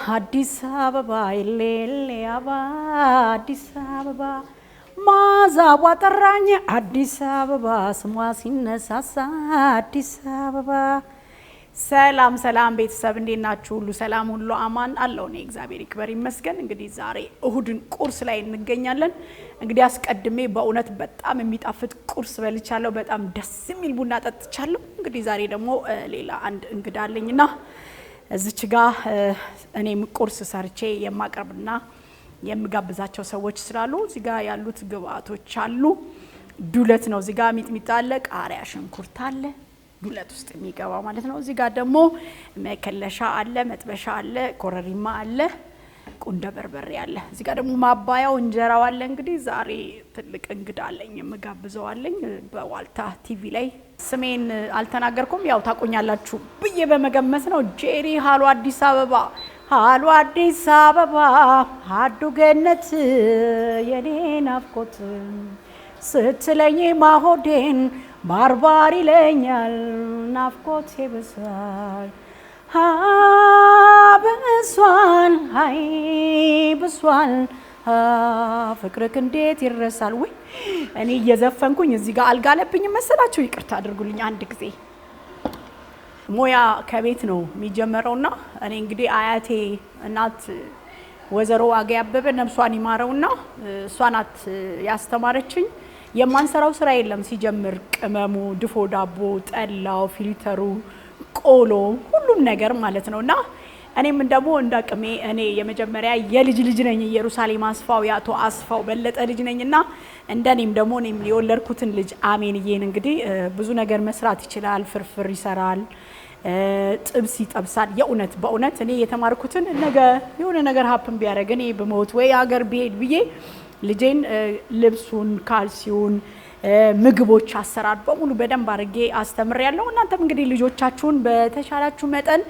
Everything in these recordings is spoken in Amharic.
አዲስ አበባ ኤሌሌ አባ አዲስ አበባ ማዛዋ ጠራኝ አዲስ አበባ ስሟ ሲነሳሳ አዲስ አበባ። ሰላም ሰላም ቤተሰብ እንዴት ናችሁ? ሁሉ ሰላም ሁሉ አማን አለው ነው እግዚአብሔር ይክበር ይመስገን። እንግዲህ ዛሬ እሁድን ቁርስ ላይ እንገኛለን። እንግዲህ አስቀድሜ በእውነት በጣም የሚጣፍጥ ቁርስ በልቻለሁ። በጣም ደስ የሚል ቡና ጠጥቻለሁ። እንግዲህ ዛሬ ደግሞ ሌላ አንድ እንግዳ አለኝና እዚች ጋር እኔም ቁርስ ሰርቼ የማቀርብና የምጋብዛቸው ሰዎች ስላሉ እዚህ ጋር ያሉት ግብአቶች አሉ። ዱለት ነው። እዚህ ጋር ሚጥሚጣ አለ፣ ቃሪያ፣ ሽንኩርት አለ፣ ዱለት ውስጥ የሚገባው ማለት ነው። እዚህ ጋር ደግሞ መከለሻ አለ፣ መጥበሻ አለ፣ ኮረሪማ አለ፣ ቁንደ በርበሬ አለ። እዚህ ጋር ደግሞ ማባያው እንጀራው አለ። እንግዲህ ዛሬ ትልቅ እንግዳ አለኝ የምጋብዘው አለኝ። በዋልታ ቲቪ ላይ ስሜን አልተናገርኩም፣ ያው ታቆኛላችሁ ብዬ በመገመት ነው። ጄሪ ሃሎ አዲስ አበባ፣ ሃሎ አዲስ አበባ፣ አዱ ገነት የኔ ናፍቆት ስትለኝ ማሆዴን ባርባር ይለኛል ናፍቆት ይብሳል ብሷል ሃይ ብሷል ፍቅርክ እንዴት ይረሳል። ወይ እኔ እየዘፈንኩኝ እዚህ ጋር አልጋለብኝ መሰላችሁ? ይቅርታ አድርጉልኝ። አንድ ጊዜ ሙያ ከቤት ነው የሚጀመረውና እኔ እንግዲህ አያቴ እናት ወይዘሮ ዋጋ ያበበ ነፍሷን ይማረውና እሷ ናት ያስተማረችኝ። የማንሰራው ስራ የለም ሲጀምር፣ ቅመሙ፣ ድፎ ዳቦ፣ ጠላው፣ ፊልተሩ፣ ቆሎ ሁሉም ነገር ማለት ነውና እኔም ደግሞ እንዳቅሜ እኔ የመጀመሪያ የልጅ ልጅ ነኝ። ኢየሩሳሌም አስፋው ያቶ አስፋው በለጠ ልጅ ነኝና እንደኔም ደግሞ እኔም የወለድኩትን ልጅ አሜንዬን እንግዲህ ብዙ ነገር መስራት ይችላል። ፍርፍር ይሰራል፣ ጥብስ ይጠብሳል። የእውነት በእውነት እኔ የተማርኩትን ነገ የሆነ ነገር ሀፕን ቢያደርግ እኔ በሞት ወይ ሀገር ቢሄድ ብዬ ልጄን ልብሱን፣ ካልሲውን፣ ምግቦች አሰራር በሙሉ በደንብ አድርጌ አስተምሬያለሁ። እናንተም እንግዲህ ልጆቻችሁን በተሻላችሁ መጠን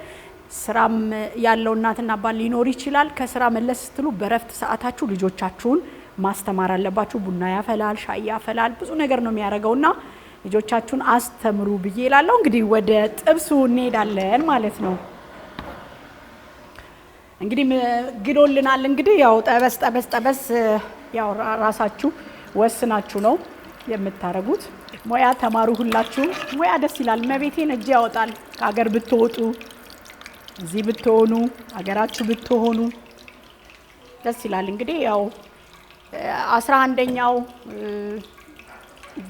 ስራም ያለው እናትና አባት ሊኖር ይችላል። ከስራ መለስ ስትሉ በረፍት ሰዓታችሁ ልጆቻችሁን ማስተማር አለባችሁ። ቡና ያፈላል፣ ሻይ ያፈላል፣ ብዙ ነገር ነው የሚያደርገውና ልጆቻችሁን አስተምሩ ብዬ እላለሁ። እንግዲህ ወደ ጥብሱ እንሄዳለን ማለት ነው። እንግዲህ ግዶልናል። እንግዲህ ያው ጠበስ ጠበስ ጠበስ ያው ራሳችሁ ወስናችሁ ነው የምታረጉት። ሙያ ተማሩ ሁላችሁ። ሙያ ደስ ይላል። መቤቴን እጅ ያወጣል። ከሀገር ብትወጡ እዚህ ብትሆኑ ሀገራችሁ ብትሆኑ ደስ ይላል። እንግዲህ ያው 11ኛው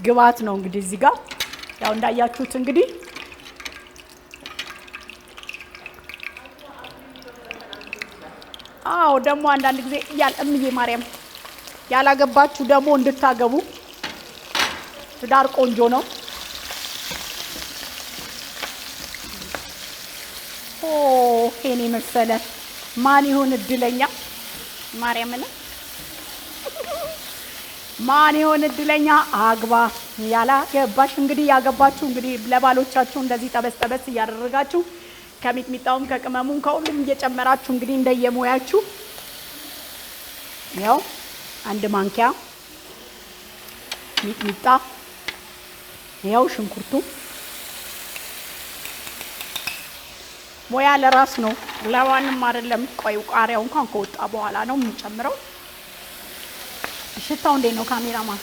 ግባት ነው እንግዲህ እዚህ ጋር ያው እንዳያችሁት እንግዲህ አዎ ደግሞ አንዳንድ ጊዜ እምዬ ማርያም ያላገባችሁ ደግሞ እንድታገቡ ትዳር ቆንጆ ነው። ሄኔ መሰለ ማን ይሁን እድለኛ ማርያምን ማን ይሁን እድለኛ አግባ ያላገባሽ። እንግዲህ ያገባችሁ እንግዲህ ለባሎቻችሁ እንደዚህ ጠበስ ጠበስ እያደረጋችሁ ከሚጥሚጣውም ከቅመሙም ከሁሉም እየጨመራችሁ እንግዲህ እንደየሙያችሁ ያው አንድ ማንኪያ ሚጥሚጣ ያው ሽንኩርቱ ሙያ ለራስ ነው ለማንም አይደለም። ቆይ ቃሪያው እንኳን ከወጣ በኋላ ነው የምንጨምረው። ሽታው እንዴት ነው ካሜራማን?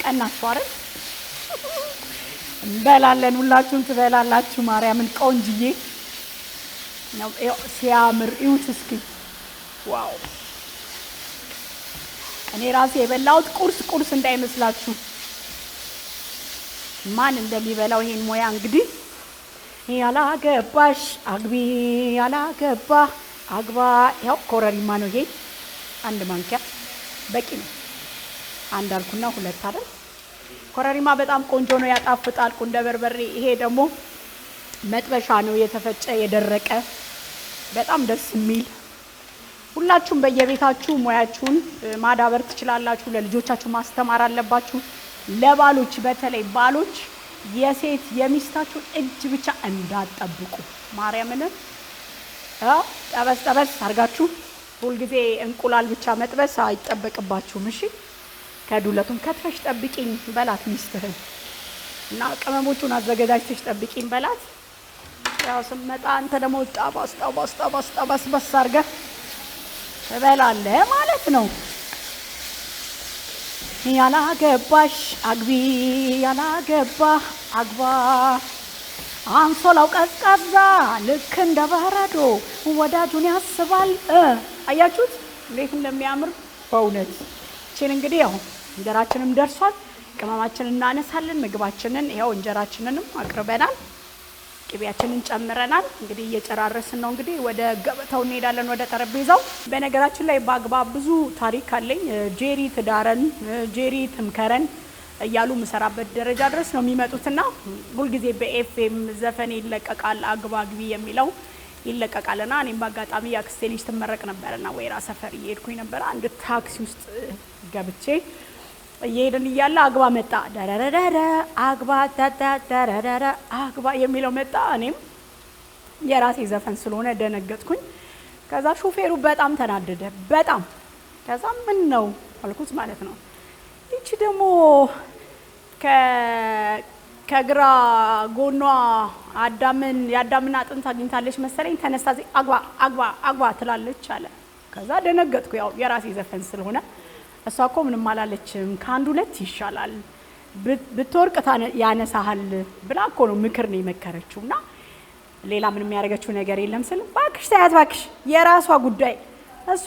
ቀናችሁ አይደል? እንበላለን፣ ሁላችሁም ትበላላችሁ። ማርያምን ቆንጅዬ ነው ሲያምር እዩት እስኪ። ዋው እኔ ራሴ የበላሁት ቁርስ እንዳይመስላችሁ። ማን እንደሚበላው ይሄን ሙያ እንግዲህ ያላገባሽ አግቢ ያላገባ አግባ። ያው ኮረሪማ ነው ይሄ አንድ ማንኪያ በቂ ነው። አንድ አልኩና ሁለት አይደል? ኮረሪማ በጣም ቆንጆ ነው፣ ያጣፍጣል። ቁንደ በርበሬ ይሄ ደግሞ መጥበሻ ነው የተፈጨ የደረቀ በጣም ደስ የሚል። ሁላችሁም በየቤታችሁ ሙያችሁን ማዳበር ትችላላችሁ። ለልጆቻችሁ ማስተማር አለባችሁ። ለባሎች በተለይ ባሎች የሴት የሚስታችሁን እጅ ብቻ እንዳትጠብቁ። ማርያምን ጠበስ ጠበስ አድርጋችሁ ሁልጊዜ እንቁላል ብቻ መጥበስ አይጠበቅባችሁም። እሺ ከዱለቱን ከትፈሽ ጠብቂኝ በላት ሚስትህን እና ቅመሞቹን አዘገጃጅተሽ ጠብቂኝ በላት። ያው ስመጣ አንተ ደግሞ ጠባስ አድርገህ ትበላለህ ማለት ነው። ያላገባሽ አግቢ፣ ያላገባ አግባ፣ አንሶላው ቀዝቃዛ ልክ እንደ በረዶ ወዳጁን ያስባል። አያችሁት እንዴት እንደሚያምር በእውነት። እቺን እንግዲህ ያው እንጀራችንም ደርሷል። ቅመማችንን እናነሳለን። ምግባችንን ያው እንጀራችንንም አቅርበናል። ቅቤያችንን ጨምረናል። እንግዲህ እየጨራረስን ነው። እንግዲህ ወደ ገበታው እንሄዳለን፣ ወደ ጠረጴዛው። በነገራችን ላይ በአግባብ ብዙ ታሪክ አለኝ። ጄሪ ትዳረን፣ ጄሪ ትምከረን እያሉ ምሰራበት ደረጃ ድረስ ነው የሚመጡትና ሁልጊዜ በኤፍኤም ዘፈን ይለቀቃል። አግባ አግቢ የሚለው ይለቀቃልና እኔም በአጋጣሚ ያክስቴ ልጅ ትመረቅ ነበርና ወይራ ሰፈር እየሄድኩኝ ነበር። አንድ ታክሲ ውስጥ ገብቼ እየሄድን እያለ አግባ መጣ። ደረረረ አግባ ደረረረ አግባ የሚለው መጣ። እኔም የራሴ ዘፈን ስለሆነ ደነገጥኩኝ። ከዛ ሹፌሩ በጣም ተናደደ፣ በጣም። ከዛ ምን ነው አልኩት ማለት ነው። ይቺ ደግሞ ከግራ ጎኗ የአዳምን አጥንት አግኝታለች መሰለኝ፣ ተነስታ አግባ አግባ አግባ ትላለች አለ። ከዛ ደነገጥኩ። ያው የራሴ ዘፈን ስለሆነ እሷ እኮ ምንም አላለችም፣ ከአንድ ሁለት ይሻላል፣ ብትወርቅ ያነሳሃል ብላ እኮ ነው ምክር ነው የመከረችው። እና ሌላ ምንም ያደረገችው ነገር የለም ስል ባክሽ ተያት ባክሽ፣ የራሷ ጉዳይ። እሷ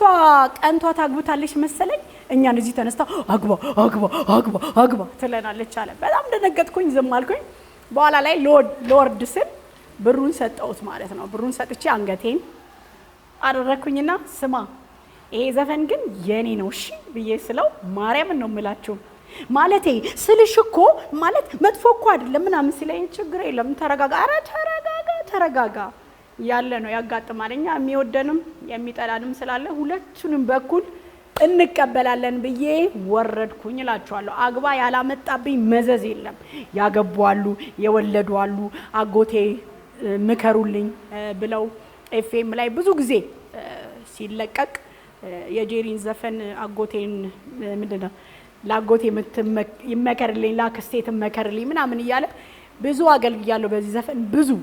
ቀንቷ ታግብታለች መሰለኝ፣ እኛን እዚህ ተነስታ አግባ አግባ አግባ አግባ ትለናለች አለ። በጣም ደነገጥኩኝ፣ ዝም አልኩኝ። በኋላ ላይ ሎርድ ስል ብሩን ሰጠሁት ማለት ነው። ብሩን ሰጥቼ አንገቴን አደረኩኝና ስማ ይሄ ዘፈን ግን የኔ ነው እሺ ብዬ ስለው ማርያምን ነው የምላችሁ ማለቴ ስልሽ እኮ ማለት መጥፎ እኮ አይደለም ምናምን ሲለኝ ችግር የለም ተረጋጋ፣ ኧረ ተረጋጋ ያለ ነው ያጋጥማል። እኛ የሚወደንም የሚጠላንም ስላለ ሁለቱንም በኩል እንቀበላለን ብዬ ወረድኩኝ እላችኋለሁ። አግባ ያላመጣብኝ መዘዝ የለም። ያገቧሉ፣ የወለዷሉ፣ አጎቴ ምከሩልኝ ብለው ኤፍኤም ላይ ብዙ ጊዜ ሲለቀቅ የጄሪን ዘፈን አጎቴን ምንድነው ላጎቴ ይመከርልኝ ላክስቴ ትመከርልኝ ምናምን እያለ ብዙ አገልግያለሁ። በዚህ ዘፈን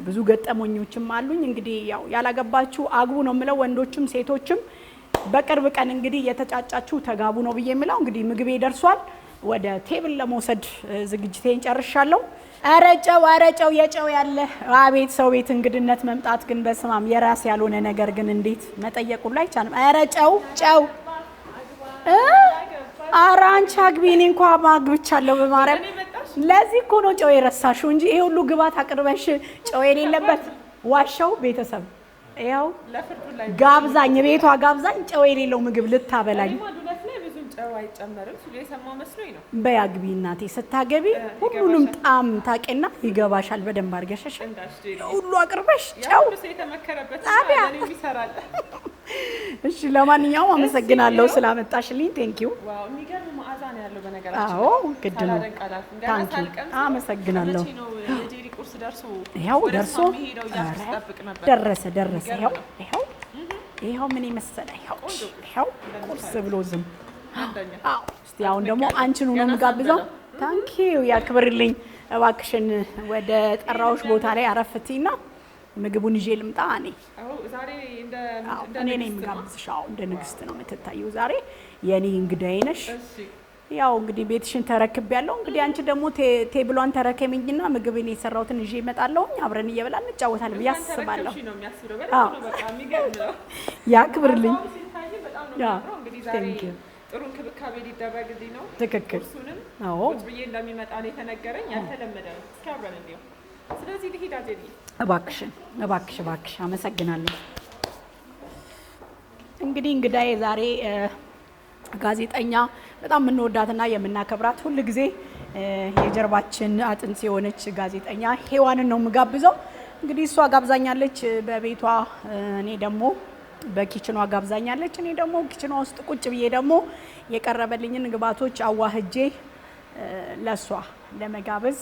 ብዙ ገጠመኞችም አሉኝ። እንግዲህ ያው ያላገባችሁ አግቡ ነው የምለው፣ ወንዶችም ሴቶችም በቅርብ ቀን እንግዲህ የተጫጫችሁ ተጋቡ ነው ብዬ የምለው። እንግዲህ ምግቤ ደርሷል። ወደ ቴብል ለመውሰድ ዝግጅቴን ጨርሻለሁ። አረጨው የጨው ያለ አቤት ሰው ቤት እንግድነት መምጣት ግን በስማም የራስ ያልሆነ ነገር ግን እንዴት መጠየቁ ላይ አይቻልም። አረጨው አራንቻ አግቢ። እኔ እንኳን ማግብቻለሁ በማረም ለዚህ እኮ ነው ጨው የረሳሽው እንጂ ይሄ ሁሉ ግባት አቅርበሽ ጨው የሌለበት ዋሻው ቤተሰብ ያው ጋብዛኝ፣ ቤቷ ጋብዛኝ፣ ጨው የሌለው ምግብ ልታበላኝ። ጨው አይጨመርም ሲሉ የሰማው መስሎኝ ነው። በያግቢ እናቴ ስታገቢ ሁሉንም ጣም ታውቂና ይገባሻል በደንብ አድርገሽ ሁሉ አቅርበሽ ጨው የተመከረበት ነው ይሰራል። እሺ ለማንኛውም አመሰግናለሁ ስላመጣሽልኝ። ቴንክ ዩ። ዋው የሚገርም መዓዛ ነው ያለው በነገራችን። አዎ ግድ ነው። ታንኪ አመሰግናለሁ። የጄሪ ቁርስ ደርሶ ደርሶ ደረሰ። ይኸው ምን መሰለ ይኸው ቁርስ ብሎ ዝም። አዎ እስቲ አሁን ደግሞ አንቺን ነው የምጋብዘው። ታንኪ ዩ ያክብርልኝ። እባክሽን ወደ ጠራውሽ ቦታ ላይ አረፍቲና ምግቡን ይዤ ልምጣ። ዛሬ እኔ ነኝ የምጋብዝሽ። እንደ ንግስት ነው የምትታየው ዛሬ የኔ እንግዳዬ ነሽ። ያው እንግዲህ ቤትሽን ተረክቤያለሁ። እንግዲህ አንቺ ደግሞ ቴብሏን ተረከሚኝና ምግብን የሰራሁትን ይዤ እመጣለሁ። አብረን እየበላን እንጫወታለን ብዬ አስባለሁ። ያክብርልኝ። ጥሩ እንክብካቤ ሊደረግልኝ ነው። ትክክል። ቁጭ ብዬ እንደሚመጣ ነው የተነገረኝ። ያልተለመደ ነው። እስኪ አብረን እንየው። ስለዚህ ልሂድ አጀቢ። እባክሽ አመሰግናለሁ። እንግዲህ እንግዳዬ ዛሬ ጋዜጠኛ በጣም የምንወዳትና የምናከብራት ሁል ጊዜ የጀርባችን አጥንት የሆነች ጋዜጠኛ ሔዋንን ነው የምጋብዘው። እንግዲህ እሷ ጋብዛኛለች በቤቷ፣ እኔ ደግሞ በኪችኗ ጋብዛኛለች። እኔ ደግሞ ኪችኗ ውስጥ ቁጭ ብዬ ደግሞ የቀረበልኝን ግብአቶች አዋህጄ ለሷ ለመጋበዝ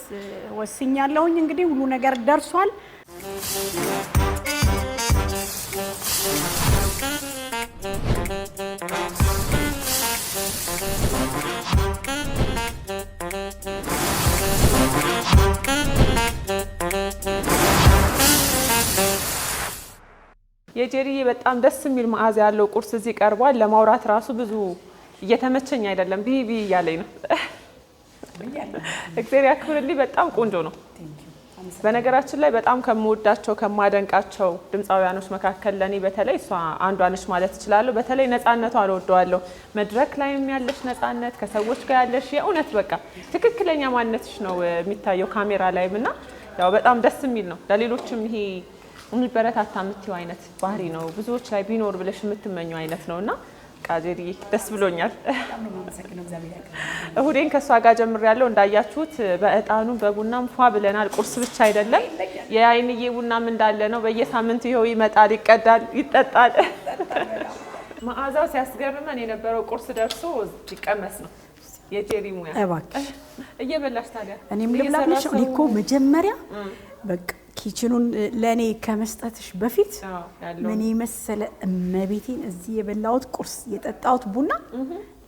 ወስኛለሁኝ። እንግዲህ ሁሉ ነገር ደርሷል። የጄሪዬ በጣም ደስ የሚል መዓዛ ያለው ቁርስ እዚህ ቀርቧል። ለማውራት ራሱ ብዙ እየተመቸኝ አይደለም፣ ቢቢ እያለኝ ነው። እግዚአብሔር ያክብርልኝ። በጣም ቆንጆ ነው። በነገራችን ላይ በጣም ከምወዳቸው ከማደንቃቸው ድምፃውያኖች መካከል ለኔ በተለይ እሷ አንዷ ነች ማለት እችላለሁ። በተለይ ነፃነቷን እወደዋለሁ። መድረክ ላይም ያለሽ ነፃነት፣ ከሰዎች ጋር ያለሽ የእውነት በቃ ትክክለኛ ማንነትሽ ነው የሚታየው ካሜራ ላይም እና ያው በጣም ደስ የሚል ነው። ለሌሎችም ይሄ የሚበረታታ የምትይው አይነት ባህሪ ነው። ብዙዎች ላይ ቢኖር ብለሽ የምትመኘው አይነት ነውና ቃጀሪ ደስ ብሎኛል። እሁዴን ከሷ ጋር ጀምሬያለሁ። እንዳያችሁት በእጣኑ በቡናም ፏ ብለናል። ቁርስ ብቻ አይደለም፣ የአይንዬ ቡናም እንዳለ ነው። በየሳምንቱ ይኸው ይመጣል፣ ይቀዳል፣ ይጠጣል። መዓዛው ሲያስገርመን የነበረው ቁርስ ደርሶ ይቀመስ ነው። የጄሪ ሙያ እባክሽ እየበላሽ ታዲያ እኔም ልብላብሽ። እኔ እኮ መጀመሪያ በቃ ኪችኑን ለኔ ከመስጠትሽ በፊት ምን መሰለ እመቤቴን እዚህ የበላሁት ቁርስ የጠጣሁት ቡና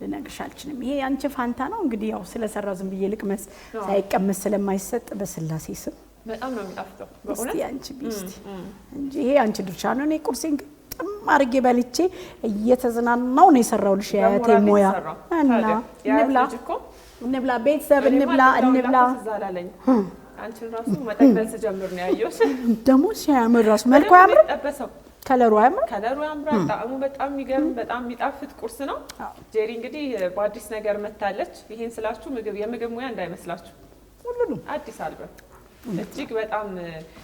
ልነግርሽ አልችልም። ይሄ አንቺ ፋንታ ነው እንግዲህ ያው ስለሰራው ዝም ብዬ ልቅመስ፣ ሳይቀመስ ስለማይሰጥ በስላሴ ስም በጣም ነው የሚጣፍጠው በእውነት። እስቲ አንቺ ቢስቲ እንጂ ይሄ አንቺ ድርሻ ነው። እኔ ቁርሴን ግጥም አድርጌ በልቼ እየተዝናናው ነው የሰራውልሽ። ያቴ ሞያ እና እንብላ ቤተሰብ እንብላ አንቺን ራሱ መጠቅለል ስጀምር ነው ያየሁት። ደሞ ሲያምር ራሱ መልኩ ያምር፣ ከለሩ ያምራል። ጣዕሙ በጣም የሚገርም በጣም የሚጣፍጥ ቁርስ ነው። ጄሪ እንግዲህ በአዲስ ነገር መታለች። ይሄን ስላችሁ የምግብ ሙያ እንዳይመስላችሁ፣ ሁሉንም አዲስ አልበም እጅግ በጣም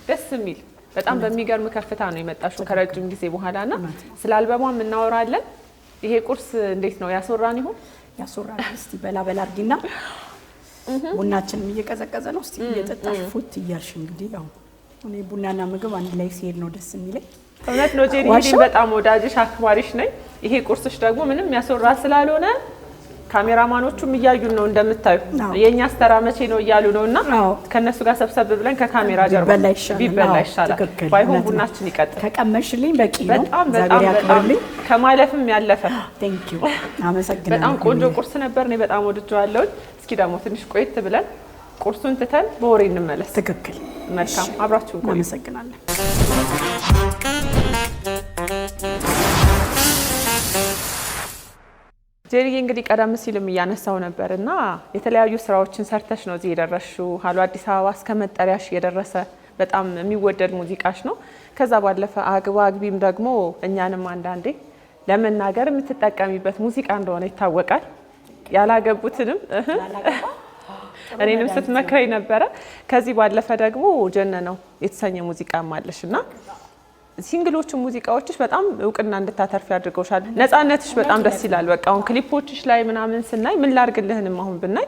ደስ የሚል በጣም በሚገርም ከፍታ ነው የመጣሽው ከረጅም ጊዜ በኋላና ስለ አልበሟም እናወራለን። ይሄ ቁርስ እንዴት ነው ያስወራን ይሆን? ያስወራን። እስቲ በላ አድርጊና ቡናችንም እየቀዘቀዘ ነው። እስቲ እየጠጣሽ ፉት እያልሽ እንግዲህ ያው እኔ ቡናና ምግብ አንድ ላይ ሲሄድ ነው ደስ የሚለኝ። እውነት ነው ጄሪ፣ በጣም ወዳጅሽ አክባሪሽ ነኝ። ይሄ ቁርስሽ ደግሞ ምንም ያስወራ ስላልሆነ ካሜራማኖቹም እያዩን ነው እንደምታዩ። የኛ አስተራ መቼ ነው እያሉ ነውና ከነሱ ጋር ሰብሰብ ብለን ከካሜራ ጀርባ ቢበላ ይሻላል። ባይሆን ቡናችን ይቀጥል። ከቀመሽልኝ በቂ ነው። በጣም ከማለፍም ያለፈ ቴንክ ዩ አመሰግናለሁ። በጣም ቆንጆ ቁርስ ነበር። እኔ በጣም ወድጄዋለሁ። እስኪ ደግሞ ትንሽ ቆየት ብለን ቁርሱን ትተን በወሬ እንመለስ። ትክክል። መልካም፣ አብራችሁን ቆዩ። አመሰግናለሁ። ጄሪ እንግዲህ ቀደም ሲልም እያነሳው ነበርና የተለያዩ ስራዎችን ሰርተሽ ነው እዚህ የደረስሽው። ሀሎ አዲስ አበባ እስከ መጠሪያሽ የደረሰ በጣም የሚወደድ ሙዚቃሽ ነው። ከዛ ባለፈ አግባ አግቢም ደግሞ እኛንም አንዳንዴ ለመናገር የምትጠቀሚበት ሙዚቃ እንደሆነ ይታወቃል። ያላገቡትንም እኔንም ስትመክረኝ ነበረ። ከዚህ ባለፈ ደግሞ ጀነነው የተሰኘ ሙዚቃም አለሽና ሲንግሎቹ ሙዚቃዎችሽ በጣም እውቅና እንድታተርፊ አድርገውሻል። ነፃነትሽ በጣም ደስ ይላል። በቃ አሁን ክሊፖችሽ ላይ ምናምን ስናይ ምን ላርግልህንም አሁን ብናይ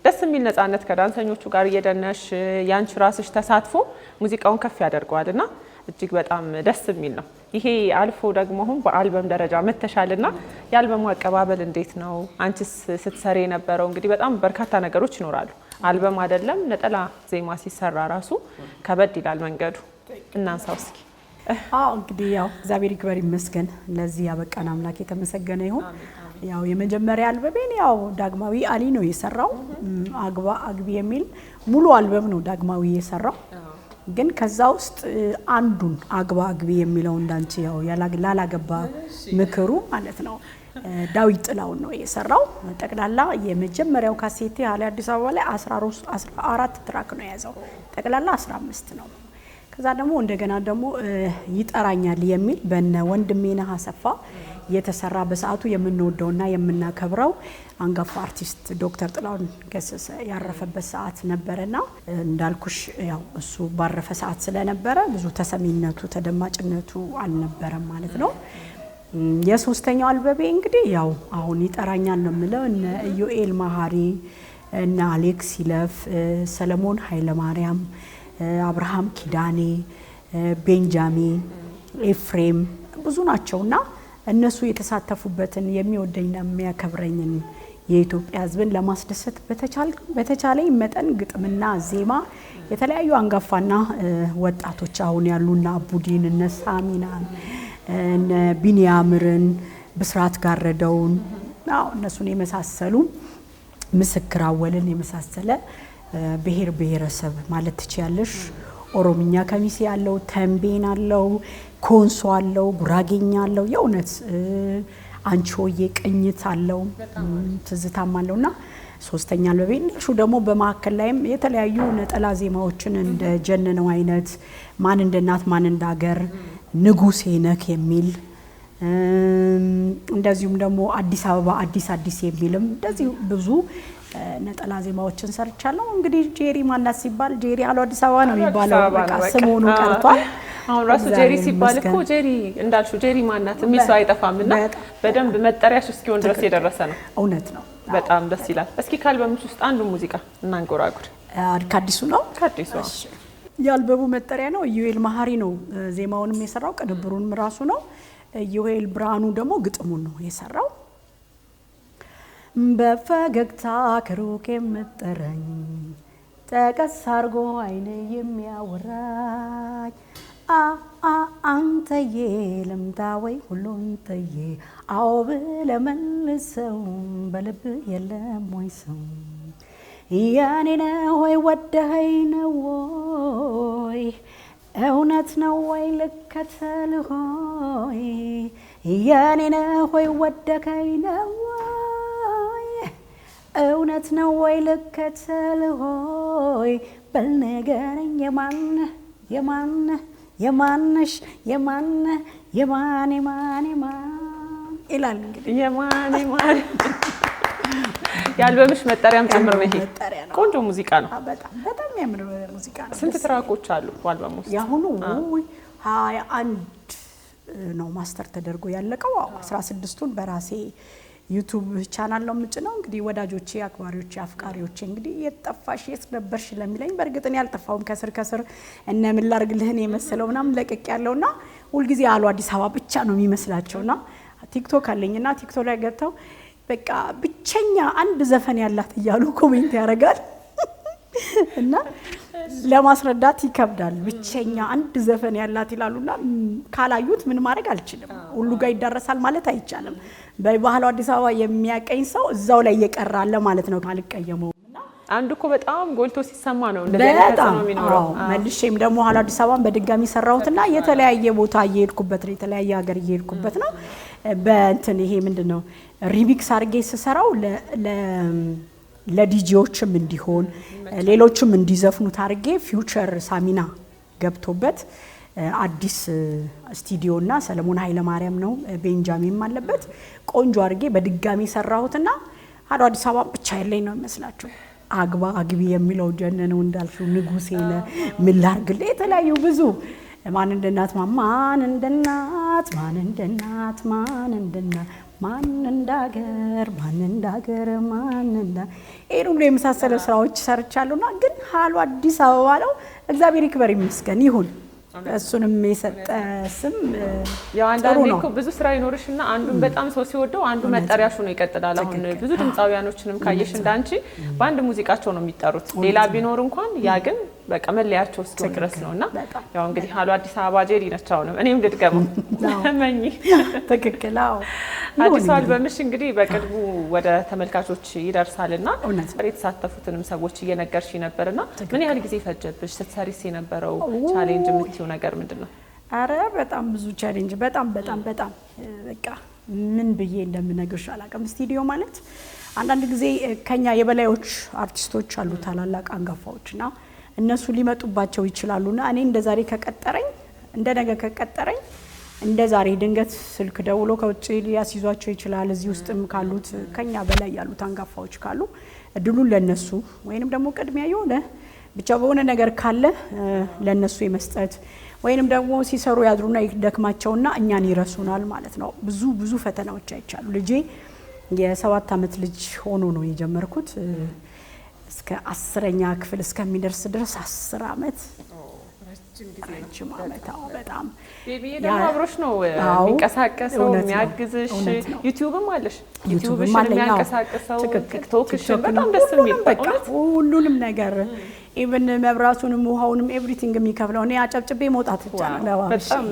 ደስ የሚል ነፃነት ከዳንሰኞቹ ጋር እየደነሽ ያንቺ ራስሽ ተሳትፎ ሙዚቃውን ከፍ ያደርገዋልና እጅግ በጣም ደስ የሚል ነው። ይሄ አልፎ ደግሞ አሁን በአልበም ደረጃ መተሻልና የአልበሙ አቀባበል እንዴት ነው? አንቺስ ስትሰሪ የነበረው እንግዲህ በጣም በርካታ ነገሮች ይኖራሉ። አልበም አይደለም ነጠላ ዜማ ሲሰራ ራሱ ከበድ ይላል መንገዱ። እናንሳው እስኪ። እንግዲህ ያው እግዚአብሔር ይክበር ይመስገን ለዚህ ያበቃን አምላክ የተመሰገነ ይሁን። ያው የመጀመሪያ አልበሜን ያው ዳግማዊ አሊ ነው የሰራው። አግባ አግቢ የሚል ሙሉ አልበም ነው ዳግማዊ የሰራው። ግን ከዛ ውስጥ አንዱን አግባ አግቢ የሚለው እንዳንቺ ያው ላላገባ ምክሩ ማለት ነው ዳዊት ጥላውን ነው የሰራው። ጠቅላላ የመጀመሪያው ካሴቴ ሀሎ አዲስ አበባ ላይ 14 ትራክ ነው የያዘው። ጠቅላላ 15 ነው። ከዛ ደግሞ እንደገና ደግሞ ይጠራኛል የሚል በነ ወንድሜነህ አሰፋ የተሰራ በሰዓቱ የምንወደውና የምናከብረው አንጋፋ አርቲስት ዶክተር ጥላሁን ገሰሰ ያረፈበት ሰዓት ነበርና እንዳልኩሽ ያው እሱ ባረፈ ሰዓት ስለነበረ ብዙ ተሰሚነቱ ተደማጭነቱ አልነበረም ማለት ነው። የሶስተኛው አልበቤ እንግዲህ ያው አሁን ይጠራኛል ነው የምለው እነ ኢዮኤል ማሃሪ እነ አሌክስ ይለፍ ሰለሞን ኃይለማርያም አብርሃም ኪዳኔ ቤንጃሚን ኤፍሬም ብዙ ናቸውና እነሱ የተሳተፉበትን የሚወደኝና የሚያከብረኝን የኢትዮጵያ ሕዝብን ለማስደሰት በተቻለኝ መጠን ግጥምና ዜማ የተለያዩ አንጋፋና ወጣቶች አሁን ያሉና ቡዲን እነ ሳሚናን እነ ቢኒያምርን ብስራት ጋረደውን እነሱን የመሳሰሉ ምስክር አወልን የመሳሰለ ብሔር ብሔረሰብ ማለት ትችያለሽ። ኦሮምኛ ከሚሴ ያለው፣ ተንቤን አለው፣ ኮንሶ አለው፣ ጉራጌኛ አለው፣ የእውነት አንቺሆዬ ቅኝት አለው፣ ትዝታም አለውና ሶስተኛ አልበቤ እንዳልሽው ደግሞ በማዕከል ላይም የተለያዩ ነጠላ ዜማዎችን እንደ ጀነነው አይነት ማን እንደ እናት ማን እንደ ሀገር፣ ንጉሴ ነክ የሚል እንደዚሁም ደግሞ አዲስ አበባ አዲስ አዲስ የሚልም እንደዚሁ ብዙ ነጠላ ዜማዎችን ሰርቻለሁ። እንግዲህ ጄሪ ማናት ሲባል ጄሪ አሉ አዲስ አበባ ነው የሚባለው። በቃ ስሙኑ ቀርቷል። አሁን ራሱ ጄሪ ሲባል እኮ ጄሪ እንዳልሽው ጄሪ ማናት የሚል ሰው አይጠፋምና በደንብ መጠሪያሽ እስኪሆን ድረስ የደረሰ ነው። እውነት ነው። በጣም ደስ ይላል። እስኪ ከአልበምሽ ውስጥ አንዱ ሙዚቃ እናንጎራጉር። ከአዲሱ ነው። ከአዲሱ የአልበሙ መጠሪያ ነው። ኢዩኤል መሀሪ ነው ዜማውንም የሰራው ቅንብሩንም ራሱ ነው። ኢዩኤል ብርሃኑ ደግሞ ግጥሙን ነው የሰራው። በፈገግታ ከሩቅ የምጠራኝ ጠቀስ አርጎ አይኔ የሚያወራኝ አንተዬ ልምጣ ወይ ሁሉን ጥዬ አዎ ብለህ መልሰው በልብ የለም ወይ ሰው የኔ ነው ወይ ወደኸኝ ነው ወይ እውነት ነው ወይ ልከተል ሆይ የኔ ነው ወይ ወደኸኝ ነው ወይ እውነት ነው ወይ ልከተል ሆይ በል ንገረኝ የማነህ የማነህ የማነሽ የማነህ የማን የማን የማን ይላል። እንግዲህ የማን የማን የአልበምሽ መጠሪያም ጭምር ነው። ይሄ ቆንጆ ሙዚቃ ነው። በጣም በጣም የሚያምር ሙዚቃ ነው። ስንት ትራኮች አሉ በአልበሙ ውስጥ? ያሁኑ 21 ነው ማስተር ተደርጎ ያለቀው። 16ቱን በራሴ ዩቲዩብ ቻናል ነው የምጭነው። እንግዲህ ወዳጆቼ፣ አክባሪዎቼ፣ አፍቃሪዎቼ እንግዲህ የጠፋሽ የት ነበርሽ ለሚለኝ በእርግጥ እኔ አልጠፋሁም። ከስር ከስር እነ ምን ላድርግልህን የመሰለው ምናምን ለቅቅ ያለውና ሁልጊዜ አሉ አዲስ አበባ ብቻ ነው የሚመስላቸውና ቲክቶክ አለኝና ቲክቶክ ላይ ገብተው በቃ ብቸኛ አንድ ዘፈን ያላት እያሉ ኮሜንት ያደርጋል እና ለማስረዳት ይከብዳል። ብቸኛ አንድ ዘፈን ያላት ይላሉና ካላዩት ምን ማድረግ አልችልም። ሁሉ ጋር ይዳረሳል ማለት አይቻልም። በባህሉ አዲስ አበባ የሚያቀኝ ሰው እዛው ላይ እየቀራለ ማለት ነው። አልቀየመውም። አንዱ እኮ በጣም ጎልቶ ሲሰማ ነው እንደዚህ አይነት ነው የሚኖረው። መልሼም ደግሞ ኋላ አዲስ አበባን በድጋሚ ሰራሁትና የተለያየ ቦታ እየሄድኩበት ነው፣ የተለያየ ሀገር እየሄድኩበት ነው። በእንትን ይሄ ምንድነው ሪሚክስ አድርጌ ስሰራው ለዲጂዎችም እንዲሆን ሌሎችም እንዲዘፍኑት አድርጌ ፊውቸር ሳሚና ገብቶበት አዲስ ስቱዲዮና ሰለሞን ኃይለ ማርያም ነው ቤንጃሚን አለበት ቆንጆ አድርጌ በድጋሚ ሰራሁትና ሀዶ አዲስ አበባ ብቻ ያለኝ ነው የሚመስላችሁ። አግባ አግቢ የሚለው ጀነነው እንዳልሽው ንጉሴ ምን ላድርግልህ የተለያዩ ብዙ ማን እንደ እናት ማን እንደ እናት ማን እንደ እናት ማን እንደ እናት ማን እንዳገር ማን እንዳገር ማን እንዳ ይሄን ሁሉ የመሳሰለ ስራዎች ሰርቻለሁና ግን ሀሎ አዲስ አበባ ነው። እግዚአብሔር ይክበር ይመስገን ይሁን። እሱንም የሰጠ ስም ያው አንዳንዴ እኮ ብዙ ስራ ይኖርሽና አንዱን በጣም ሰው ሲወደው አንዱ መጠሪያሹ ነው ይቀጥላል። አሁን ብዙ ድምጻውያኖችንም ካየሽ እንዳንቺ በአንድ ሙዚቃቸው ነው የሚጠሩት። ሌላ ቢኖር እንኳን ያ ግን በቃ መለያቸው እስኪሆን ድረስ ነውና ያው እንግዲህ ሀሎ አዲስ አበባ ጄሪ ነች። አሁንም እኔም ልድገመው መኝ ትክክል። አዎ አዲስ አልበምሽ እንግዲህ በቅርቡ ወደ ተመልካቾች ይደርሳልና የተሳተፉትንም ሰዎች እየነገርሽ ነበርና ምን ያህል ጊዜ ፈጀብሽ ስትሰሪስ የነበረው ቻሌንጅ የምትይው ነገር ምንድነው? አረ በጣም ብዙ ቻሌንጅ በጣም በቃ ምን ብዬ እንደምነግርሽ አላውቅም። ስቱዲዮ ማለት አንዳንድ ጊዜ ከኛ የበላዮች አርቲስቶች አሉ ታላላቅ አንጋፋዎችና እነሱ ሊመጡባቸው ይችላሉና እኔ እንደዛሬ ከቀጠረኝ እንደነገ ከቀጠረኝ እንደዛሬ ድንገት ስልክ ደውሎ ከውጭ ሊያስይዟቸው ይችላል። እዚህ ውስጥም ካሉት ከኛ በላይ ያሉት አንጋፋዎች ካሉ እድሉን ለነሱ ወይንም ደግሞ ቅድሚያ የሆነ ብቻ በሆነ ነገር ካለ ለነሱ የመስጠት ወይንም ደግሞ ሲሰሩ ያድሩና ይደክማቸውና እኛን ይረሱናል ማለት ነው። ብዙ ፈተናዎች አይቻሉ። ልጄ የ7 አመት ልጅ ሆኖ ነው የጀመርኩት እስከ 10ኛ ክፍል እስከሚደርስ ድረስ 10 አመት ረጅም ዓመት በጣም ቤቢዬ ደግሞ አብሮሽ ነው የሚንቀሳቀሰው የሚያግዝሽ። ዩቲዩብም አለሽ፣ ዩቲዩብሽ የሚያንቀሳቅሰው ቲክቶክሽን በጣም ደስ የሚል በቃ ሁሉንም ነገር ኢቭን መብራቱንም ውሃውንም ኤቭሪቲንግ የሚከፍለው እኔ አጨብጭቤ መውጣት ብቻ ነው። በጣም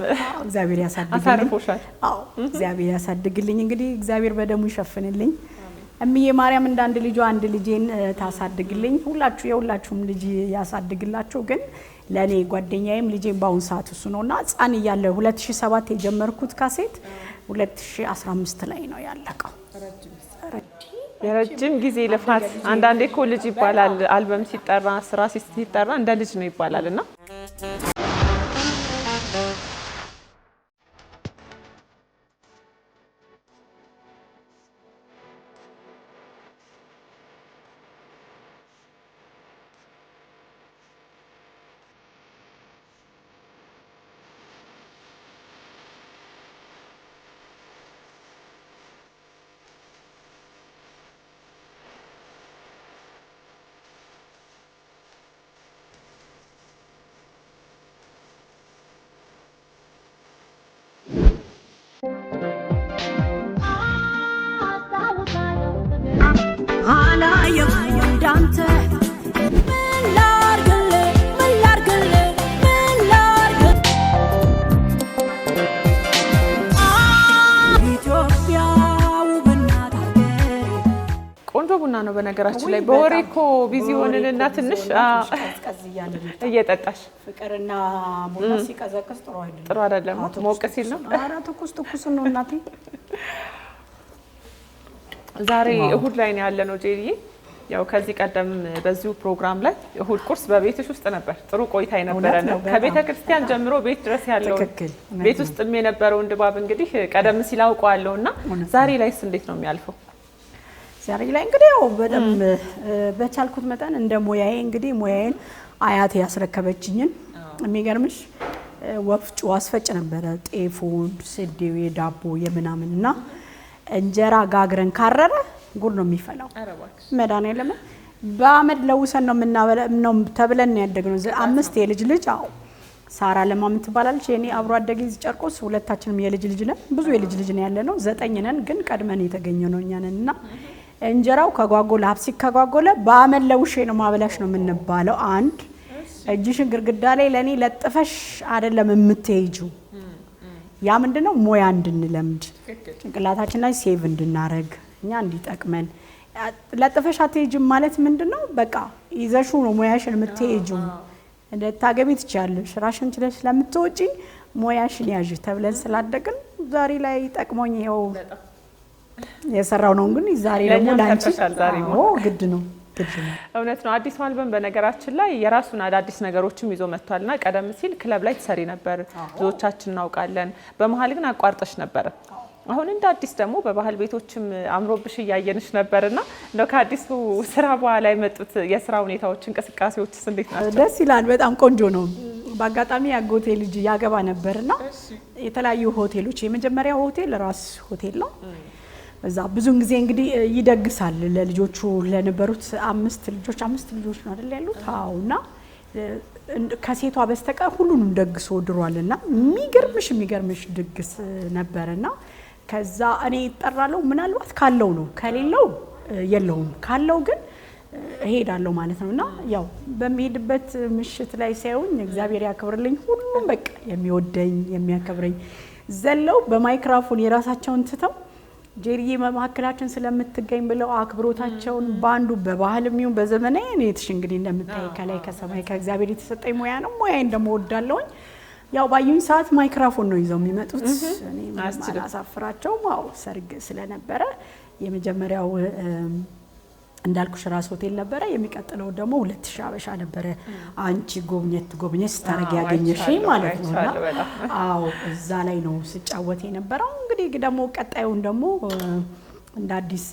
እግዚአብሔር ያሳድግልኝ። አሳርፎሻል። አዎ እግዚአብሔር ያሳድግልኝ። እንግዲህ እግዚአብሔር በደሙ ይሸፍንልኝ። እምዬ ማርያም እንደ አንድ ልጇ አንድ ልጄን ታሳድግልኝ። ሁላችሁ የሁላችሁም ልጅ ያሳድግላችሁ። ግን ለኔ ጓደኛዬም ልጄን በአሁን ሰዓት እሱ ነውና ሕፃን እያለ 2007 የጀመርኩት ካሴት 2015 ላይ ነው ያለቀው። የረጅም ጊዜ ልፋት። አንዳንዴ እኮ ልጅ ይባላል አልበም ሲጠራ ስራ ሲጠራ እንደ ልጅ ነው ይባላልና ቆንጆ ቡና ነው። በነገራችን ላይ በወሬ እኮ ቢዚ ሆነንና ትንሽ እየጠጣሽ ፍቅርና ቡና ሲቀዘቅዝ ጥሩ አይደለም። ሞቅ ሲል ነው። ኧረ ትኩስ ነው እናቴ። ዛሬ እሁድ ላይ ነው ያለነው ጄሪዬ። ያው ከዚህ ቀደም በዚሁ ፕሮግራም ላይ እሁድ ቁርስ በቤትሽ ውስጥ ነበር። ጥሩ ቆይታ የነበረን ከቤተ ክርስቲያን ጀምሮ ቤት ድረስ ያለው ቤት ውስጥም የነበረውን ድባብ እንግዲህ ቀደም ሲል አውቀዋለሁና ዛሬ ላይስ እንዴት ነው የሚያልፈው? ዛሬ ላይ እንግዲህ ያው በደንብ በቻልኩት መጠን እንደ ሙያዬ እንግዲህ ሙያዬን አያቴ ያስረከበችኝን የሚገርምሽ ወፍጮ አስፈጭ ነበረ። ጤፉን፣ ስዴው፣ የዳቦ የምናምንና እንጀራ ጋግረን ካረረ ጉድ ነው የሚፈላው። መድኃኒዓለም በአመድ ለውሰን ነው የምናበላው ተብለን ያደግነው። 5 የልጅ ልጅ አዎ ሳራ ለማም ትባላለች። የኔ አብሮ አደጌ ጨርቆስ ሁለታችንም የልጅ ልጅ ነን። ብዙ የልጅ ልጅ ነው ያለነው 9 ነን፣ ግን ቀድመን የተገኘነው እኛ ነንና እንጀራው ከጓጎለ ሀብሲ ከጓጎለ በአመድ ለውሼ ነው ማበላሽ ነው የምንባለው። አንድ እጅሽን ግርግዳ ላይ ለኔ ለጥፈሽ አይደለም የምትሄጂው። ያ ምንድነው ሙያ እንድንለምድ ጭንቅላታችን ላይ ሴቭ እንድናረግ እኛ እንዲጠቅመን። ለጥፈሽ አትሄጂም ማለት ምንድነው? በቃ ይዘሹ ነው ሙያሽን የምትሄጂው። እንደታገቢ ትችያለሽ ራሽን ችለሽ ለምትወጪ ሙያሽን ያዥ ተብለን ስላደግን ዛሬ ላይ ጠቅሞኝ ይኸው የሰራው ነው። ግን ዛሬ ደግሞ ላንቺ ግድ ነው። እውነት ነው። አዲስ አልበም በነገራችን ላይ የራሱን አዳዲስ ነገሮችም ይዞ መጥቷልና ቀደም ሲል ክለብ ላይ ትሰሪ ነበር፣ ብዙዎቻችን እናውቃለን። በመሀል ግን አቋርጠሽ ነበር። አሁን እንደ አዲስ ደግሞ በባህል ቤቶችም አምሮብሽ እያየንሽ ነበርና እንደው ከአዲሱ ስራ በኋላ የመጡት የስራ ሁኔታዎች እንቅስቃሴዎችስ እንዴት ናቸው? ደስ ይላል። በጣም ቆንጆ ነው። በአጋጣሚ ያጎቴ ልጅ ያገባ ነበርና የተለያዩ ሆቴሎች የመጀመሪያው ሆቴል ራስ ሆቴል ነው። እዛ ብዙን ጊዜ እንግዲህ ይደግሳል ለልጆቹ ለነበሩት 5 ልጆች ነው አይደል ያሉት? አዎና ከሴቷ በስተቀር ሁሉንም ደግሶ ድሯልና የሚገርምሽ ድግስ ነበርና ከዛ እኔ እጠራለሁ። ምናልባት ካለው ነው ከሌለው የለውም፣ ካለው ግን እሄዳለሁ ማለት ነውና ያው በሚሄድበት ምሽት ላይ ሳይሆን እግዚአብሔር ያከብርልኝ ሁሉም በቃ የሚወደኝ የሚያከብረኝ ዘለው በማይክሮፎን የራሳቸውን ትተው ጄሪዬ መማከላችን ስለምትገኝ ብለው አክብሮታቸውን ባንዱ በባህልም ይሁን በዘመናዊ እኔትሽ እንግዲህ እንደምታይ ከላይ ከሰማይ ከእግዚአብሔር የተሰጠኝ ሙያ ነው። ሙያዬን ደግሞ ወዳለሁኝ። ያው ባዩኝ ሰዓት ማይክሮፎን ነው ይዘው የሚመጡት። እኔ ማላሳፍራቸው ማው ሰርግ ስለነበረ የመጀመሪያው እንዳልኩሽ ራስ ሆቴል ነበረ። የሚቀጥለው ደግሞ 2000 አበሻ ነበረ። አንቺ ጎብኘት ስታረግ ያገኘሽ ማለት ነውና አዎ እዛ ላይ ነው ስጫወት የነበረው። እንግዲህ ደግሞ ቀጣዩን ደግሞ እንደ አዲስ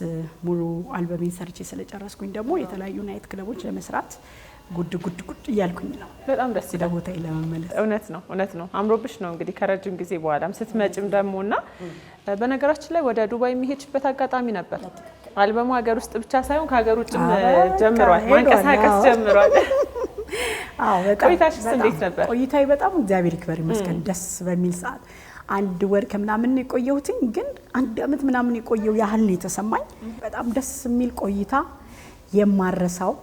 ሙሉ አልበሜን ሰርቼ ስለጨረስኩኝ ደግሞ የተለያዩ ናይት ክለቦች ለመስራት ጉድ እያልኩኝ ነው። በጣም ደስ ይላል ቦታዬ ለመመለስ። እውነት ነው። አምሮብሽ ነው እንግዲህ ከረጅም ጊዜ በኋላም ስትመጭም ደሞና በነገራችን ላይ ወደ ዱባይ የሚሄድበት አጋጣሚ ነበር። አልበሙ ሀገር ውስጥ ብቻ ሳይሆን ከሀገር ውጭም ጀምሯል፣ ማንቀሳቀስ ጀምሯል። ቆይታሽስ እንዴት ነበር? ቆይታዬ በጣም እግዚአብሔር ይክበር ይመስገን ደስ በሚል ሰዓት አንድ ወር ከምናምን የቆየሁትኝ ግን 1 አመት ምናምን የቆየው ያህል ነው የተሰማኝ። በጣም ደስ የሚል ቆይታ የማረሳው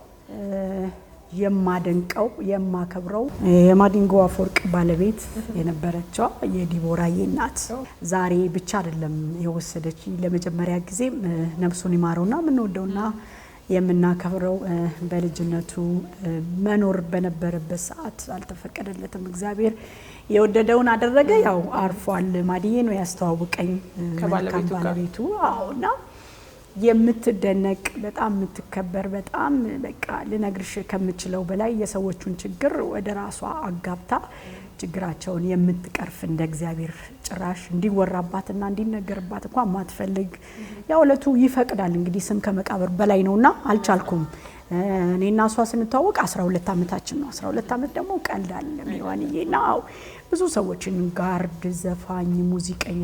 የማደንቀው የማከብረው የማዲንጎ አፈወርቅ ባለቤት የነበረችው የዲቦራዬ እናት ዛሬ ብቻ አይደለም የወሰደች ለመጀመሪያ ጊዜ ነፍሱን ይማረውና የምንወደውና የምናከብረው በልጅነቱ መኖር በነበረበት ሰዓት አልተፈቀደለትም። እግዚአብሔር የወደደውን አደረገ። ያው አርፏል። ማዲዬ ነው ያስተዋወቀኝ ከባለቤቱ። አዎና የምትደነቅ በጣም የምትከበር በጣም በቃ ልነግርሽ ከምችለው በላይ የሰዎቹን ችግር ወደ ራሷ አጋብታ ችግራቸውን የምትቀርፍ እንደ እግዚአብሔር ጭራሽ እንዲወራባትና እንዲነገርባት እንኳን ማትፈልግ ያው ዕለቱ ይፈቅዳል እንግዲህ ስም ከመቃብር በላይ ነውና አልቻልኩም። እኔና እሷ ስንተዋወቅ 12 አመታችን ነው። 12 አመት ደግሞ ቀልድ አይደለም ይዋንዬና ብዙ ሰዎችን ጋርድ፣ ዘፋኝ፣ ሙዚቀኛ፣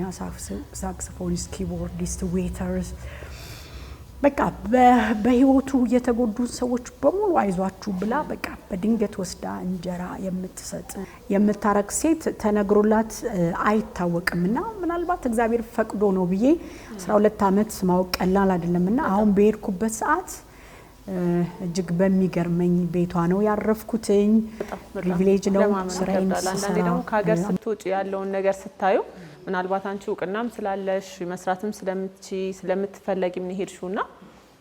ሳክስፎኒስት፣ ኪቦርዲስት፣ ዌተርስ በቃ በህይወቱ የተጎዱ ሰዎች በሙሉ አይዟችሁ ብላ በቃ በድንገት ወስዳ እንጀራ የምትሰጥ የምታረክ ሴት ተነግሮላት አይታወቅምና ምናልባት እግዚአብሔር ፈቅዶ ነው ብዬ 12 አመት ማወቅ ቀላል አይደለምና አሁን በሄድኩበት ሰዓት እጅግ በሚገርመኝ ቤቷ ነው ያረፍኩትኝ። ፕሪቪሌጅ ነው ስራዬን አንዳንዴ ደግሞ ከሀገር ስትወጪ ያለውን ነገር ስታዩ ምናልባት አንቺ እውቅናም ስላለሽ መስራትም ስለምትፈለጊ ምን ሄድሽውና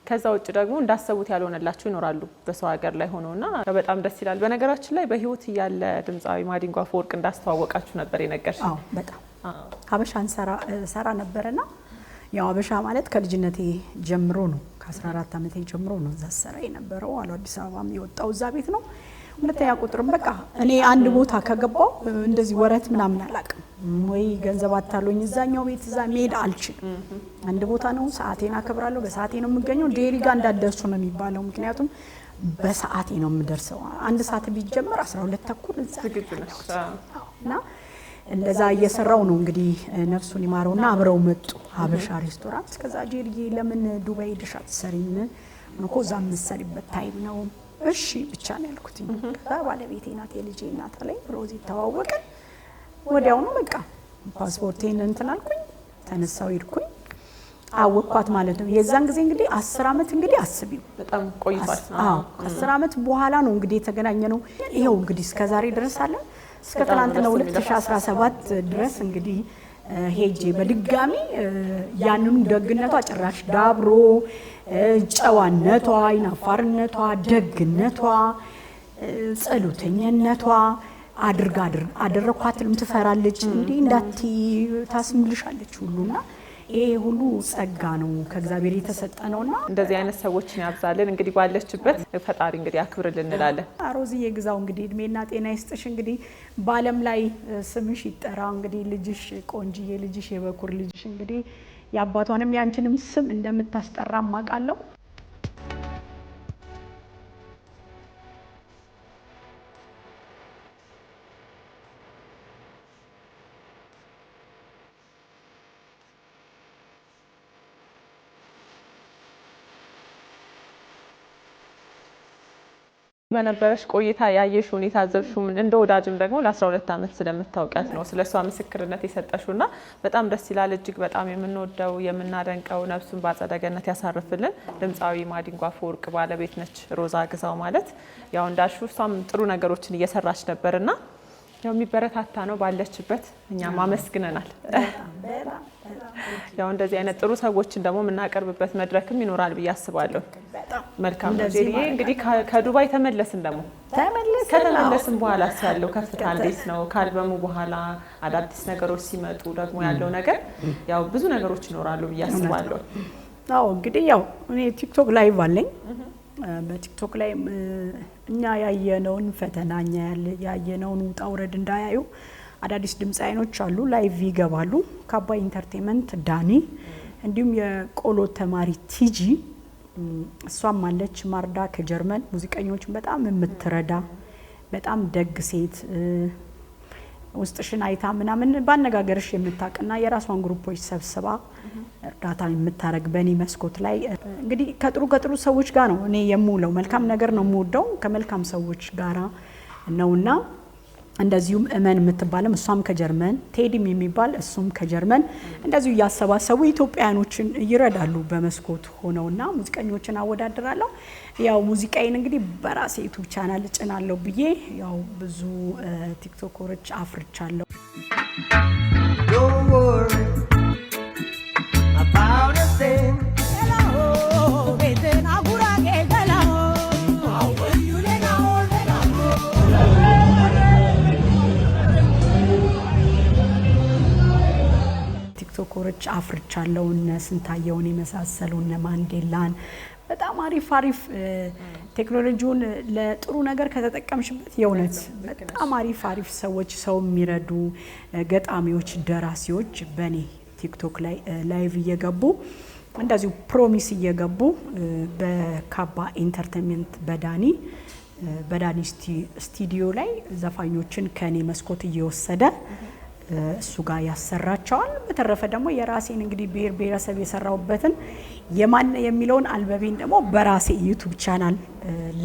ከዛ ውጭ ደግሞ እንዳሰቡት ያልሆነላችሁ ይኖራሉ በሰው ሀገር ላይ ሆነውና በጣም ደስ ይላል። በነገራችን ላይ በህይወት ያለ ድምጻዊ ማዲንጎ አፈወርቅ እንዳስተዋወቃችሁ ነበር የነገርሽ። አዎ በጣም ሀበሻን ሰራ ነበርና ያው ሀበሻ ማለት ከልጅነቴ ጀምሮ ነው ከ14 አመቴ ጀምሮ ነው እዛ ሰራ የነበረው። አዲስ አበባም የወጣው እዛ ቤት ነው። ሁለተኛ ቁጥርም በቃ እኔ አንድ ቦታ ከገባው እንደዚህ ወረት ምናምን አላውቅም ወይ ገንዘብ አታሎኝ እዛኛው ቤት እዛ መሄድ አልችልም። አንድ ቦታ ነው ሰዓቴን አከብራለሁ። በሰዓቴ ነው የምገኘው። ዴሪ ጋር እንዳደርሱ ነው የሚባለው። ምክንያቱም በሰዓቴ ነው የምደርሰው። አንድ ሰዓት ቢጀመር 12 ተኩል እዛ እና እንደዛ እየሰራው ነው እንግዲህ ነፍሱን ይማረውና አብረው መጡ ሀበሻ ሬስቶራንት። ከዛ ጄሪዬ ለምን ዱባይ ሄደሽ አትሰሪም? እኮ እዛ የምትሰሪበት ታይም ነው። እሺ ብቻ ነው ያልኩት። ከዛ ባለቤቴ ናት የልጄ እናት ላይ ሮዚ ተዋወቀን። ወዲያውኑ በቃ ፓስፖርቴን እንትን አልኩኝ፣ ተነሳው ሄድኩኝ፣ አወቅኳት ማለት ነው። የዛን ጊዜ እንግዲህ 10 አመት እንግዲህ አስቢው በጣም ቆይቷል። አዎ 10 አመት በኋላ ነው እንግዲህ የተገናኘ ነው። ይሄው እንግዲህ እስከዛሬ ድረስ አለ እስከ ትናንት ነው 2017 ድረስ እንግዲህ ሄጄ በድጋሚ ያንኑ ደግነቷ ጭራሽ ዳብሮ ጨዋነቷ፣ አይናፋርነቷ፣ ደግነቷ፣ ጸሎተኛነቷ አደረኳትም። ትፈራለች እንዴ እንዳቲ ታስምልሻለች ሁሉና ይሄ ሁሉ ጸጋ ነው ከእግዚአብሔር የተሰጠ ነውና እንደዚህ አይነት ሰዎችን ያብዛልን። እንግዲህ ባለችበት ፈጣሪ እንግዲህ አክብርልን እንላለን። ሮዚዬ ግዛው እንግዲህ እድሜና ጤና ይስጥሽ። እንግዲህ በዓለም ላይ ስምሽ ይጠራ። እንግዲህ ልጅሽ ቆንጅዬ ልጅሽ የበኩር ልጅሽ እንግዲህ የአባቷንም ያንቺንም ስም እንደምታስጠራ ማቃለው። በነበረሽ ቆይታ ያየሽ ሁኔታ ዘብሹም እንደ ወዳጅም ደግሞ ለ12 አመት ስለምታውቂያት ነው ስለሷ ምስክርነት የሰጠሽውና በጣም ደስ ይላል። እጅግ በጣም የምንወደው የምናደንቀው ነፍሱን በአጸደ ገነት ያሳርፍልን ድምጻዊ ማዲንጎ አፈወርቅ ባለቤት ነች ሮዛ ግዛው ማለት። ያው እንዳልሽው እሷም ጥሩ ነገሮችን እየሰራች ነበርና ያው የሚበረታታ ነው ባለችበት እኛም አመስግነናል። ያው እንደዚህ አይነት ጥሩ ሰዎችን ደግሞ የምናቀርብበት መድረክም ይኖራል ብዬ አስባለሁ። መልካም ጄሪዬ እንግዲህ ከዱባይ ተመለስን። ደግሞ ከተመለስን በኋላ ያለው ከፍታ እንዴት ነው? ከአልበሙ በኋላ አዳዲስ ነገሮች ሲመጡ ደግሞ ያለው ነገር ያው ብዙ ነገሮች ይኖራሉ ብዬ አስባለሁ። አዎ እንግዲህ ያው እኔ ቲክቶክ ላይቭ አለኝ። በቲክቶክ ላይ እኛ ያየነውን ፈተና እኛ ያየነውን ውጣ ውረድ እንዳያዩ አዳዲስ ድምጻይኖች አሉ ላይቭ ይገባሉ። ከአባይ ኢንተርቴይንመንት ዳኒ እንዲሁም የቆሎ ተማሪ ቲጂ እሷም አለች። ማርዳ ከጀርመን ሙዚቀኞችን በጣም የምትረዳ በጣም ደግ ሴት ውስጥሽን አይታ ምናምን ባነጋገርሽ የምታቀና የራሷን ግሩፖች ሰብስባ እርዳታ የምታረግ በኔ መስኮት ላይ እንግዲህ ከጥሩ ሰዎች ጋር ነው እኔ የምውለው። መልካም ነገር ነው የምወደው። ከመልካም ሰዎች ጋራ ነውና እንደዚሁም እመን የምትባልም እሷም ከጀርመን ቴዲም የሚባል እሱም ከጀርመን እንደዚሁ እያሰባሰቡ ኢትዮጵያኖችን ይረዳሉ በመስኮት ሆነውና ሙዚቀኞችን አወዳድራለሁ። ያው ሙዚቃዬን እንግዲህ በራሴ ዩቲዩብ ቻናል ጭናለሁ ብዬ ያው ብዙ ቲክቶከሮች አፍርቻለሁ። ቲክቶከሮች አፍርቻለሁ እነ ስንታየውን የመሳሰሉ እነ ማንዴላን በጣም አሪፍ ቴክኖሎጂውን ለጥሩ ነገር ከተጠቀምሽበት የእውነት በጣም አሪፍ ሰዎች ሰው የሚረዱ ገጣሚዎች፣ ደራሲዎች በኔ ቲክቶክ ላይ ላይቭ እየገቡ እንደዚሁ ፕሮሚስ እየገቡ በካባ ኢንተርቴይንመንት በዳኒ ስቱዲዮ ላይ ዘፋኞችን ከኔ መስኮት እየወሰደ እሱ ጋር ያሰራቸዋል። በተረፈ ደግሞ የራሴን እንግዲህ ብሔር ብሔረሰብ የሰራውበትን የማን የሚለውን አልበቤን ደግሞ በራሴ ዩቲዩብ ቻናል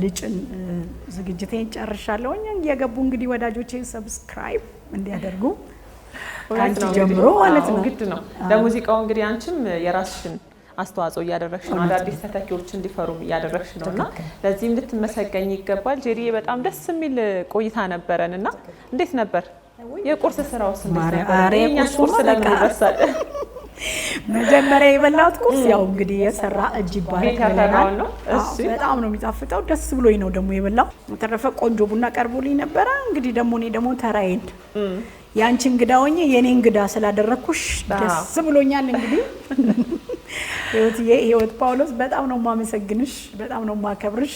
ልጭን ዝግጅቴን ጨርሻለሁኝ። የገቡ እንግዲህ ወዳጆቼ ሰብስክራይብ እንዲያደርጉ አንቺ ጀምሮ ማለት ነው ግድ ነው። ለሙዚቃው እንግዲህ አንቺም የራስሽን አስተዋጽኦ እያደረግሽ ነው። አዳዲስ ተተኪዎች እንዲፈሩ እያደረግሽ ነውና ለዚህም ልትመሰገኝ ይገባል። ጄሪዬ በጣም ደስ የሚል ቆይታ ነበረንና እንዴት ነበር የቁርስ ስራው? መጀመሪያ የበላሁት ቁርስ ያው እንግዲህ የሰራ እጅ ይባላል። በጣም ነው የሚጣፍጠው። ደስ ብሎኝ ነው ደግሞ የበላው። በተረፈ ቆንጆ ቡና ቀርቦልኝ ነበረ። እንግዲህ ደግሞ እኔ ደግሞ ተራዬን ያንቺ እንግዳ ሆኜ የኔ እንግዳ ስላደረኩሽ ደስ ብሎኛል። እንግዲህ ህይወት ጳውሎስ በጣም ነው የማመሰግንሽ፣ በጣም ነው የማከብርሽ።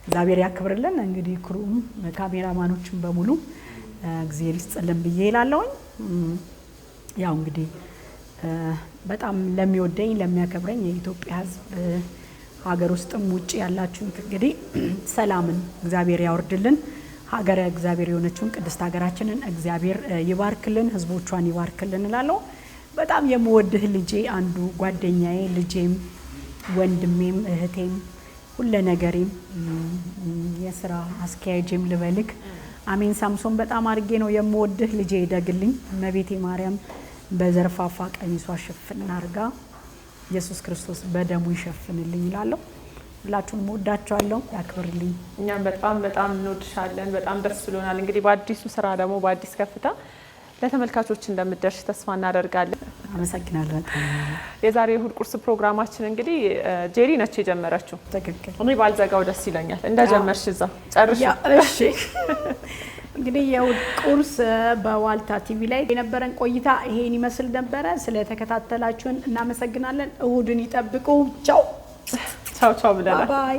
እግዚአብሔር ያክብርልን። እንግዲህ ክሩም ካሜራማኖችን በሙሉ እግዚአብሔር ይስጥልን ብዬ እላለሁኝ። ያው እንግዲህ በጣም ለሚወደኝ ለሚያከብረኝ የኢትዮጵያ ሕዝብ ሀገር ውስጥም ውጭ ያላችሁት እንግዲህ ሰላምን እግዚአብሔር ያወርድልን። ሀገረ እግዚአብሔር የሆነችውን ቅድስት ሀገራችንን እግዚአብሔር ይባርክልን፣ ሕዝቦቿን ይባርክልን እላለሁ። በጣም የምወድህ ልጄ አንዱ ጓደኛዬ፣ ልጄም፣ ወንድሜም፣ እህቴም፣ ሁሉ ነገሬም የስራ አስኪያጅም ልበልክ አሜን ሳምሶን በጣም አድርጌ ነው የምወድህ ልጄ። ይደግልኝ እመቤቴ ማርያም በዘርፋፋ ቀሚሷ ሽፍና አርጋ ኢየሱስ ክርስቶስ በደሙ ይሸፍንልኝ እላለሁ። ሁላችሁንም ወዳችኋለሁ፣ ያክብርልኝ። እኛም በጣም እንወድሻለን። በጣም ደስ ብሎናል። እንግዲህ በአዲሱ ስራ ደግሞ በአዲስ ከፍታ ለተመልካቾች እንደምትደርሽ ተስፋ እናደርጋለን። አመሰግናለሁ። የዛሬ እሁድ ቁርስ ፕሮግራማችን እንግዲህ ጄሪ ነች የጀመረችው። ትክክል። እኔ ባልዘጋው ደስ ይለኛል። እንደጀመርሽ እዛ ጨርሽ። እሺ እንግዲህ የእሁድ ቁርስ በዋልታ ቲቪ ላይ የነበረን ቆይታ ይሄን ይመስል ነበረ። ስለተከታተላችሁን እናመሰግናለን። እሁድን ይጠብቁ። ቻው ብለናል። ባይ